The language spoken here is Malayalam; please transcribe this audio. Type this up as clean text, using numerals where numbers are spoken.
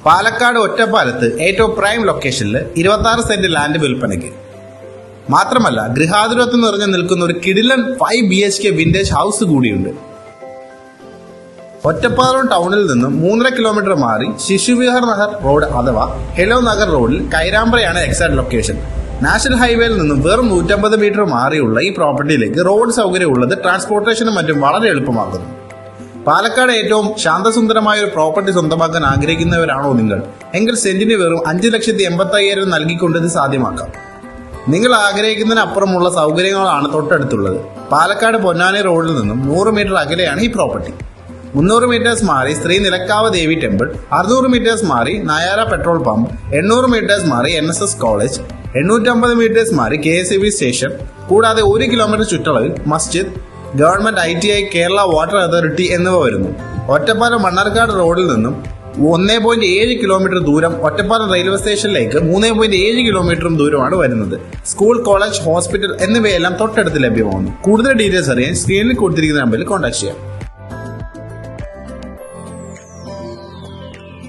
പാലക്കാട് ഒറ്റപ്പാലത്ത് ഏറ്റവും പ്രൈം ലൊക്കേഷനിൽ 26 സെന്റ് ലാൻഡ് വിൽപ്പനയ്ക്ക്. മാത്രമല്ല ഗൃഹാതുരത്വം നിറഞ്ഞു നിൽക്കുന്ന ഒരു കിടിലൻ 5 BHK വിന്റേജ് ഹൗസ് കൂടിയുണ്ട്. ഒറ്റപ്പാലം ടൗണിൽ നിന്നും 3.5 കിലോമീറ്റർ മാറി ശിശുവിഹാർ നഗർ റോഡ് അഥവാ ഹെലോ നഗർ റോഡിൽ കൈരാമ്പ്രയാണ് എക്സാക്ട് ലൊക്കേഷൻ. നാഷണൽ ഹൈവേയിൽ നിന്നും വെറും 150 മീറ്റർ മാറിയുള്ള ഈ പ്രോപ്പർട്ടിയിലേക്ക് റോഡ് സൗകര്യം ഉള്ളത് ട്രാൻസ്പോർട്ടേഷനും മറ്റും വളരെ എളുപ്പമാക്കുന്നു. പാലക്കാട് ഏറ്റവും ശാന്തസുന്ദരമായ ഒരു പ്രോപ്പർട്ടി സ്വന്തമാക്കാൻ ആഗ്രഹിക്കുന്നവരാണോ നിങ്ങൾ എങ്കിൽ സെന്റിന് വെറും 5,80,000 നൽകിക്കൊണ്ട് ഇത് സാധ്യമാക്കാം. നിങ്ങൾ ആഗ്രഹിക്കുന്നതിനപ്പുറമുള്ള സൗകര്യങ്ങളാണ് തൊട്ടടുത്തുള്ളത്. പാലക്കാട് പൊന്നാനി റോഡിൽ നിന്നും 100 മീറ്റർ അകലെയാണ് ഈ പ്രോപ്പർട്ടി. 300 മീറ്റേഴ്സ് മാറി ശ്രീ നിലക്കാവ് ദേവി ടെമ്പിൾ, 600 മീറ്റേഴ്സ് മാറി നയാര പെട്രോൾ പമ്പ്, 800 മീറ്റേഴ്സ് മാറി NSS കോളേജ്, 850 മീറ്റേഴ്സ് മാറി KSEB സ്റ്റേഷൻ, കൂടാതെ 1 കിലോമീറ്റർ ചുറ്റളവിൽ മസ്ജിദ്, government ITI, Kerala water authority എന്നിവ വരുന്നു. ഒറ്റപ്പാലം മണ്ണാർക്കാട് റോഡിൽ നിന്നും 1.7 കിലോമീറ്റർ ദൂരം ഒറ്റപ്പാലം റെയിൽവേ സ്റ്റേഷനിലേക്ക് 3.7 കിലോമീറ്ററും ദൂരമാണ് വരുന്നത്. സ്കൂൾ, കോളേജ്, ഹോസ്പിറ്റൽ എന്നിവയെല്ലാം തൊട്ടടുത്ത് ലഭ്യമാകുന്നു. കൂടുതൽ ഡീറ്റെയിൽസ് അറിയാൻ സ്ക്രീനിൽ കൊടുത്തിരിക്കുന്ന നമ്പറിൽ കോൺടാക്ട് ചെയ്യാം.